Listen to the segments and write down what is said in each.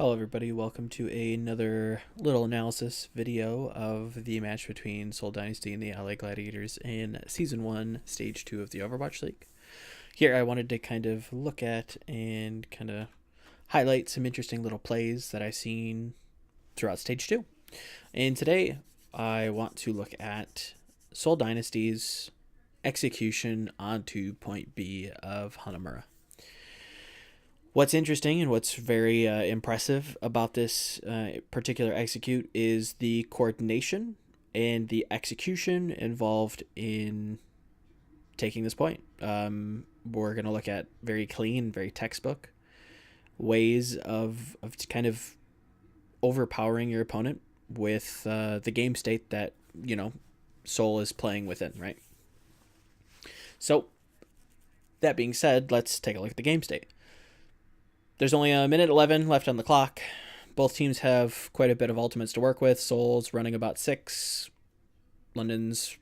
Hello everybody, welcome to another little analysis video of the match between Seoul Dynasty and the LA Gladiators in Season 1, Stage 2 of the Overwatch League. Here I wanted to kind of look at and kind of highlight some interesting little plays that I've seen throughout Stage 2. And today I want to look at Seoul Dynasty's execution onto point B of Hanamura. What's interesting and what's very impressive about this particular execute is the coordination and the execution involved in taking this point. We're going to look at very clean, very textbook ways of kind of overpowering your opponent with the game state that, Seoul is playing within, right? So, that being said, let's take a look at the game state. There's only a minute 11 left on the clock. Both teams have quite a bit of ultimates to work with. Seoul's running about 6. London's,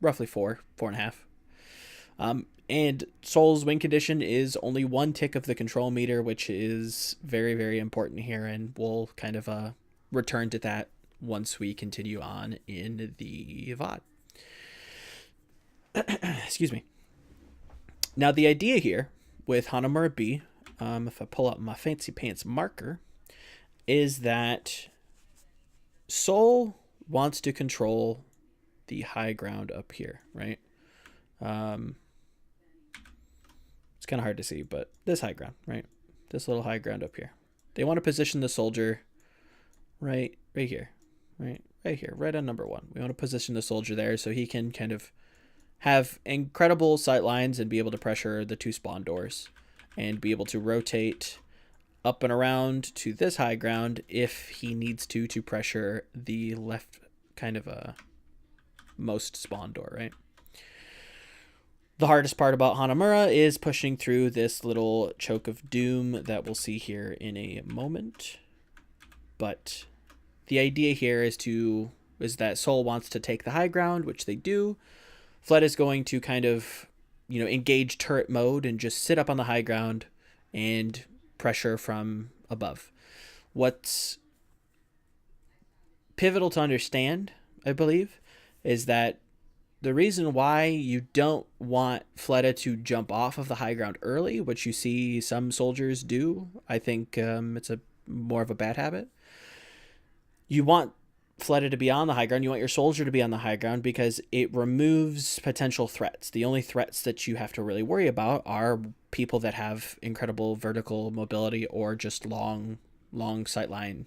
roughly 4.5. And Seoul's win condition is only 1 tick of the control meter, which is very, very important here. And we'll kind of return to that once we continue on in the VOD. Excuse me. Now, the idea here with Hanamura B, if I pull up my fancy pants marker, is that Seoul wants to control the high ground up here, right? It's kind of hard to see, but this high ground, right? This little high ground up here. They want to position the soldier right here, right here, right on number 1. We want to position the soldier there so he can kind of have incredible sight lines and be able to pressure the 2 spawn doors and be able to rotate up and around to this high ground if he needs to pressure the left kind of most spawn door, right? The hardest part about Hanamura is pushing through this little choke of doom that we'll see here in a moment. But the idea here is that Seoul wants to take the high ground, which they do. Fled is going to kind of engage turret mode and just sit up on the high ground and pressure from above. What's pivotal to understand, I believe, is that the reason why you don't want Fleta to jump off of the high ground early, which you see some soldiers do, I think it's more of a bad habit. You want Fleta to be on the high ground. You want your soldier to be on the high ground because it removes potential threats. The only threats that you have to really worry about are people that have incredible vertical mobility or just long sightline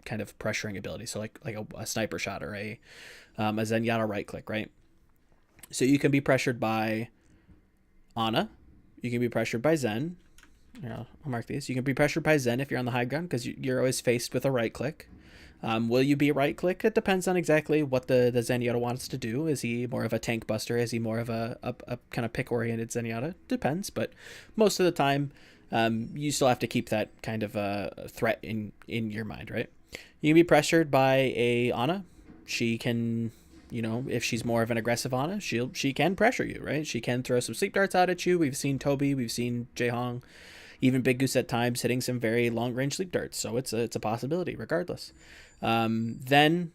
kind of pressuring ability. So like a sniper shot or a Zenyatta right click, right? So you can be pressured by Ana. You can be pressured by Zen. I'll mark these. You can be pressured by Zen if you're on the high ground because you're always faced with a right click. Will you be right click? It depends on exactly what the Zenyatta wants to do. Is he more of a tank buster? Is he more of a kind of pick oriented Zenyatta? Depends, but most of the time, you still have to keep that kind of a threat in your mind, right? You can be pressured by a Ana. She can, if she's more of an aggressive Ana, she can pressure you, right? She can throw some sleep darts out at you. We've seen Toby, we've seen Jaehong, even Big Goose at times hitting some very long range sleep darts. So it's a possibility regardless. Then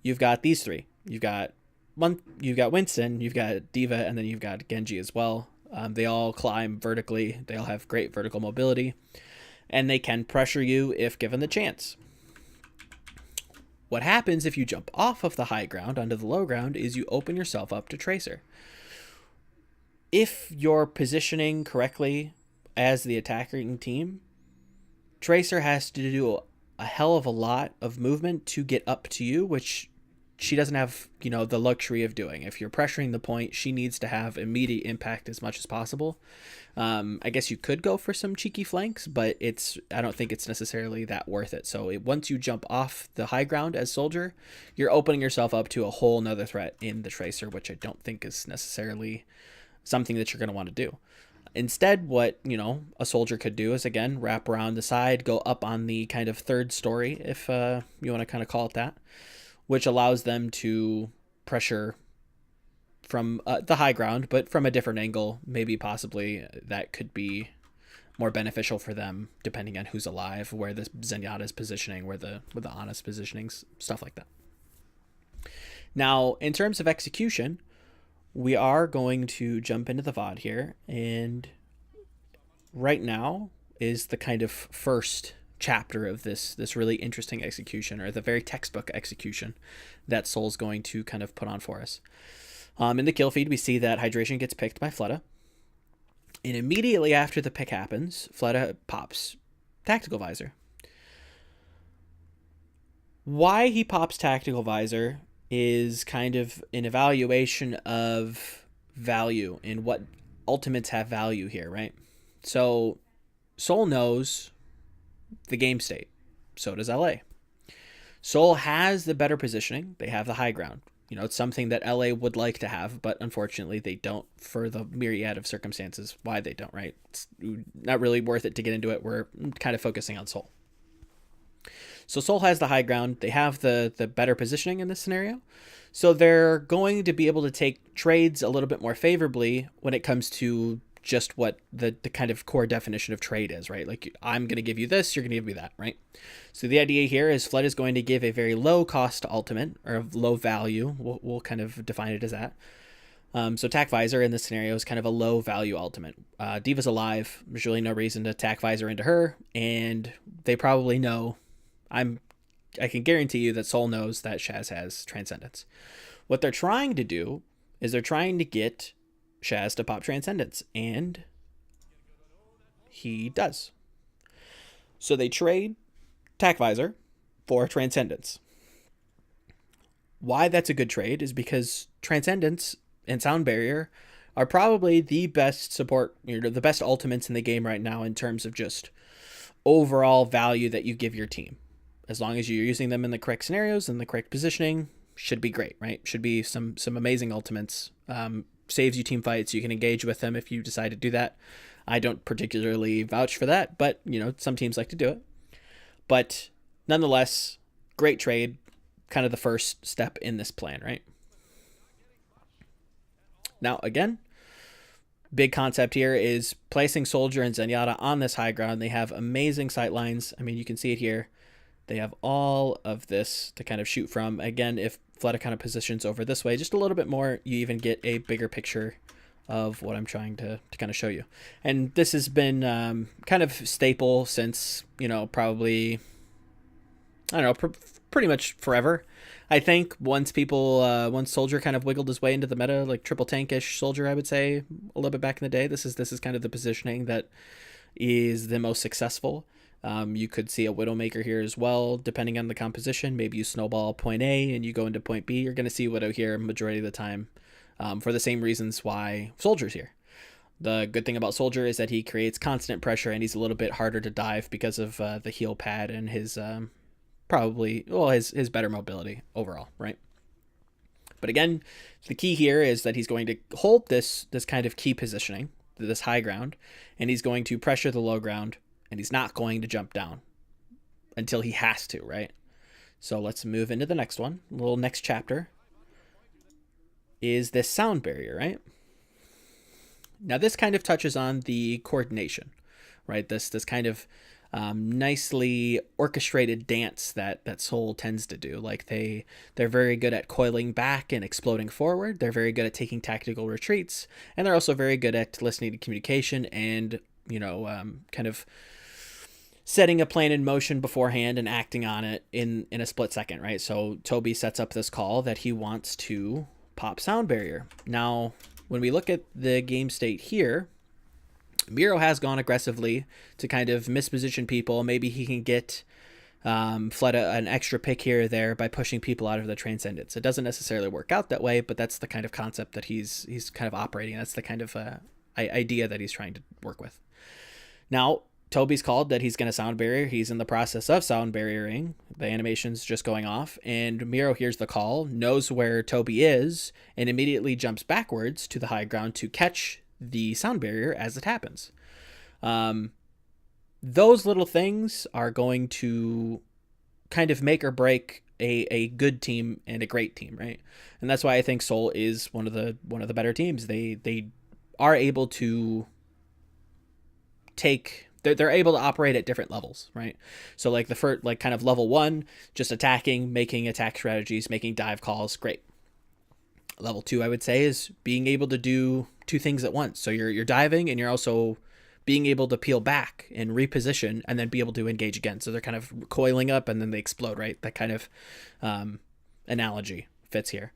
you've got these 3. You've got Winston, you've got Diva, and then you've got Genji as well. They all climb vertically. They all have great vertical mobility, and they can pressure you if given the chance. What happens if you jump off of the high ground onto the low ground is you open yourself up to Tracer. If you're positioning correctly as the attacking team, Tracer has to do a hell of a lot of movement to get up to you, which she doesn't have, the luxury of doing. If you're pressuring the point, she needs to have immediate impact as much as possible. I guess you could go for some cheeky flanks, but I don't think it's necessarily that worth it. So once you jump off the high ground as soldier, you're opening yourself up to a whole nother threat in the Tracer, which I don't think is necessarily something that you're going to want to do. Instead, what, a soldier could do is, again, wrap around the side, go up on the kind of 3rd story, if you want to kind of call it that, which allows them to pressure from the high ground, but from a different angle. Maybe possibly that could be more beneficial for them depending on who's alive, where the Zenyatta is positioning, where the Ana's positioning, stuff like that. Now, in terms of execution, we are going to jump into the VOD here, and right now is the kind of first chapter of this really interesting execution, or the very textbook execution that Seoul's going to kind of put on for us. In the kill feed, we see that Hydration gets picked by Fleta, and immediately after the pick happens, Fleta pops Tactical Visor. Why he pops Tactical Visor is kind of an evaluation of value and what ultimates have value here, right? So Seoul knows the game state. So does LA. Seoul has the better positioning. They have the high ground. You know, it's something that LA would like to have, but unfortunately they don't, for the myriad of circumstances why they don't, right? It's not really worth it to get into it. We're kind of focusing on Seoul. So Seoul has the high ground. They have the better positioning in this scenario. So they're going to be able to take trades a little bit more favorably when it comes to just what the kind of core definition of trade is, right? Like, I'm going to give you this, you're going to give me that, right? So the idea here is Fleta is going to give a very low cost ultimate, or low value. We'll kind of define it as that. So Tac Visor in this scenario is kind of a low value ultimate. D.Va's alive. There's really no reason to Tac Visor into her, and they probably know. I can guarantee you that Seoul knows that Shaz has Transcendence. What they're trying to do is they're trying to get Shaz to pop Transcendence, and he does. So they trade Tac Visor for Transcendence. Why that's a good trade is because Transcendence and Sound Barrier are probably the best support, the best ultimates in the game right now in terms of just overall value that you give your team. As long as you're using them in the correct scenarios and the correct positioning, should be great, right? Should be some amazing ultimates. Saves you team fights. You can engage with them if you decide to do that. I don't particularly vouch for that, but some teams like to do it. But nonetheless, great trade. Kind of the first step in this plan, right? Now, again, big concept here is placing Soldier and Zenyatta on this high ground. They have amazing sight lines. I mean, you can see it here. They have all of this to kind of shoot from. Again, if Fleta kind of positions over this way just a little bit more, you even get a bigger picture of what I'm trying to kind of show you. And this has been kind of staple since, probably, I don't know, pretty much forever. I think once Soldier kind of wiggled his way into the meta, like triple tankish Soldier, I would say, a little bit back in the day, this is kind of the positioning that is the most successful. You could see a Widowmaker here as well, depending on the composition. Maybe you snowball point A and you go into point B. You're going to see Widow here majority of the time, for the same reasons why Soldier's here. The good thing about Soldier is that he creates constant pressure, and he's a little bit harder to dive because of the heal pad and his his better mobility overall, right? But again, the key here is that he's going to hold this kind of key positioning, this high ground, and he's going to pressure the low ground, and he's not going to jump down until he has to, right? So let's move into the next one. The little next chapter is this Sound Barrier, right? Now this kind of touches on the coordination, right? This kind of nicely orchestrated dance that Seoul tends to do. Like they're very good at coiling back and exploding forward. They're very good at taking tactical retreats, and they're also very good at listening to communication and kind of setting a plan in motion beforehand and acting on it in a split second, right? So Toby sets up this call that he wants to pop Sound Barrier. Now, when we look at the game state here, Miro has gone aggressively to kind of misposition people. Maybe he can get Fleta an extra pick here or there by pushing people out of the Transcendence. It doesn't necessarily work out that way, but that's the kind of concept that he's kind of operating. That's the kind of idea that he's trying to work with. Now, Toby's called that he's going to Sound Barrier. He's in the process of Sound Barriering. The animation's just going off, and Miro hears the call, knows where Toby is, and immediately jumps backwards to the high ground to catch the Sound Barrier as it happens. Those little things are going to kind of make or break a good team and a great team, right? And that's why I think Seoul is one of the better teams. They are able to take they're able to operate at different levels, right? So like the first, like kind of level 1, just attacking, making attack strategies, making dive calls, great. Level 2, I would say, is being able to do two things at once. So you're diving and you're also being able to peel back and reposition and then be able to engage again. So they're kind of coiling up and then they explode, right? That kind of analogy fits here.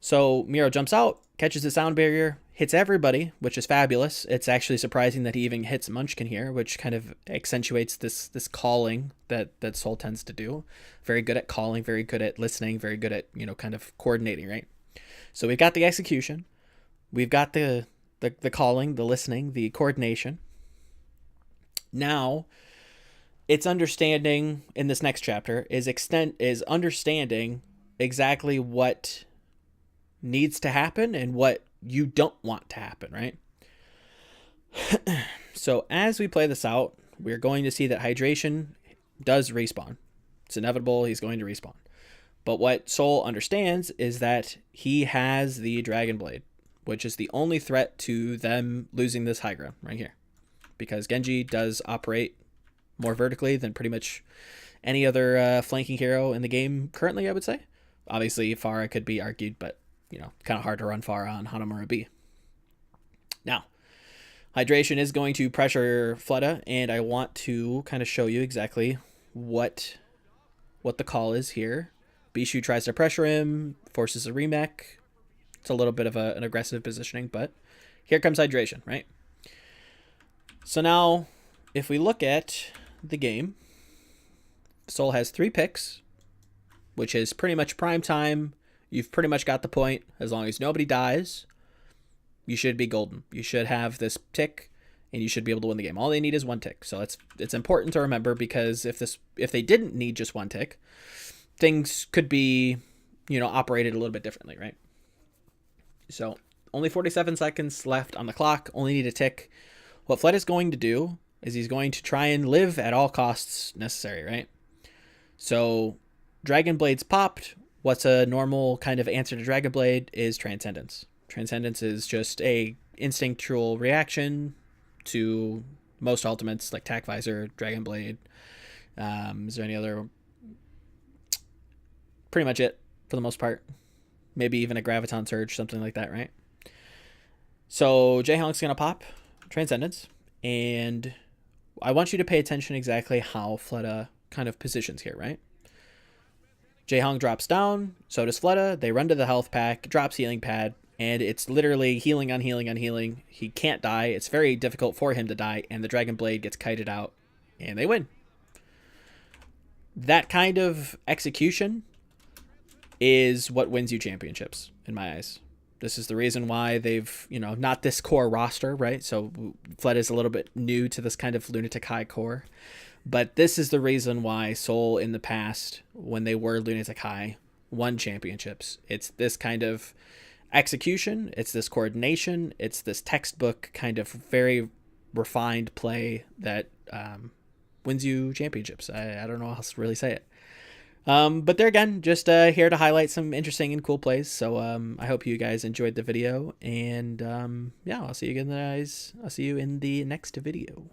So Miro jumps out, catches the sound barrier, hits everybody, which is fabulous. It's actually surprising that he even hits Munchkin here, which kind of accentuates this calling that Seoul tends to do. Very good at calling, very good at listening, very good at, kind of coordinating, right? So we've got the execution, we've got the calling, the listening, the coordination. Now, it's understanding in this next chapter is understanding exactly what needs to happen and what you don't want to happen, right? So as we play this out, we're going to see that hydration does respawn. It's inevitable, he's going to respawn. But what Seoul understands is that he has the Dragon Blade, which is the only threat to them losing this high ground right here. Because Genji does operate more vertically than pretty much any other flanking hero in the game currently, I would say. Obviously, Pharah could be argued, but, kind of hard to run Pharah on Hanamura B. Now, hydration is going to pressure Fleta, and I want to kind of show you exactly what the call is here. Bishu tries to pressure him, forces a remake. It's a little bit of an aggressive positioning, but here comes hydration, right? So now, if we look at the game, Seoul has 3 picks, which is pretty much prime time. You've pretty much got the point. As long as nobody dies, you should be golden. You should have this tick, and you should be able to win the game. All they need is 1 tick. So it's important to remember, because if they didn't need just 1 tick, things could be, operated a little bit differently, right? So only 47 seconds left on the clock. Only need a tick. What Fleta is going to do is he's going to try and live at all costs necessary, right? So Dragon Blade's popped. What's a normal kind of answer to Dragon Blade is Transcendence. Transcendence is just a instinctual reaction to most ultimates like Tac Visor, Dragon Blade. Is there any other? Pretty much it for the most part. Maybe even a Graviton Surge, something like that, right? So Jaehong's going to pop Transcendence, and I want you to pay attention exactly how Fleta kind of positions here, right? Jaehong drops down, so does Fleta. They run to the health pack, drops healing pad, and it's literally healing on healing on healing. He can't die. It's very difficult for him to die, and the Dragon Blade gets kited out, and they win. That kind of execution is what wins you championships, in my eyes. This is the reason why they've, not this core roster, right? So Fleta is a little bit new to this kind of Lunatic High core. But this is the reason why Seoul in the past, when they were Lunatic High, won championships. It's this kind of execution. It's this coordination. It's this textbook kind of very refined play that wins you championships. I don't know how else to really say it. But there again, just here to highlight some interesting and cool plays. So I hope you guys enjoyed the video. And yeah, I'll see you guys. I'll see you in the next video.